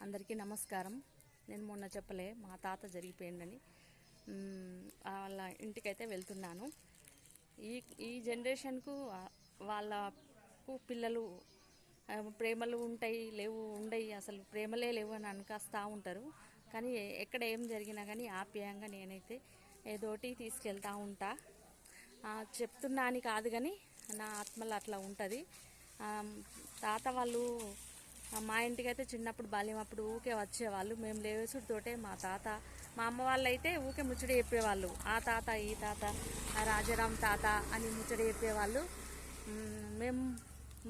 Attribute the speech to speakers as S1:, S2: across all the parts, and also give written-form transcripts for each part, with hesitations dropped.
S1: అందరికీ నమస్కారం. నేను మొన్న చెప్పలే మా తాత జరిగిపోయిందని, వాళ్ళ ఇంటికైతే వెళ్తున్నాను. ఈ ఈ జనరేషన్కు వాళ్ళకు పిల్లలు ప్రేమలు ఉంటాయి లేవు ఉండయి, అసలు ప్రేమలే లేవు అని అనుకొస్తూ ఉంటారు. కానీ ఎక్కడ ఏం జరిగినా కానీ ఆప్యాయంగా నేనైతే ఏదోటి తీసుకెళ్తూ ఉంటా. చెప్తున్నా అని కాదు కానీ నా ఆత్మలో అట్లా ఉంటుంది. తాత వాళ్ళు మా ఇంటికైతే చిన్నప్పుడు బాల్యం అప్పుడు ఊకే వచ్చేవాళ్ళు. మేము లేసుడితోటే మా తాత మా అమ్మ వాళ్ళు అయితే ఊకే ముచ్చట చెప్పేవాళ్ళు. ఆ తాత ఈ తాత ఆ రాజారాం తాత అని ముచ్చట చెప్పేవాళ్ళు. మేము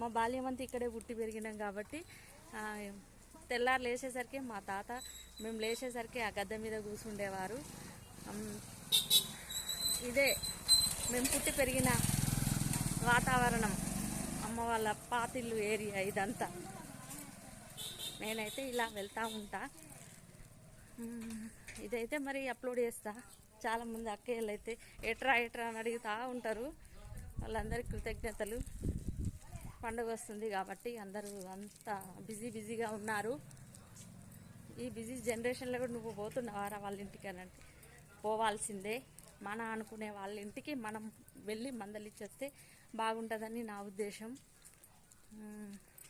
S1: మా బాల్యం అంతా ఇక్కడే పుట్టి పెరిగినాం కాబట్టి తెల్లారు లేచేసరికి మా తాత మేము లేచేసరికి ఆ గద్దె మీద కూర్చుండేవారు. ఇదే మేము పుట్టి పెరిగిన వాతావరణం, అమ్మ వాళ్ళ పాతిల్లు ఏరియా ఇదంతా. నేనైతే ఇలా వెళ్తూ ఉంటా. ఇదైతే మరి అప్లోడ్ చేస్తా. చాలామంది అక్కయ్యలు అయితే ఎట్రా అని అడుగుతూ ఉంటారు. వాళ్ళందరికీ కృతజ్ఞతలు. పండుగ వస్తుంది కాబట్టి అందరూ అంతా బిజీగా ఉన్నారు. ఈ బిజీ జనరేషన్లో కూడా నువ్వు పోతున్నావారా వాళ్ళ ఇంటికి అని అంటే పోవాల్సిందే. మన అనుకునే వాళ్ళ ఇంటికి మనం వెళ్ళి మందలిచ్చేస్తే బాగుంటుందని నా ఉద్దేశం.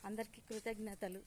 S1: అందరికీ కృతజ్ఞతలు.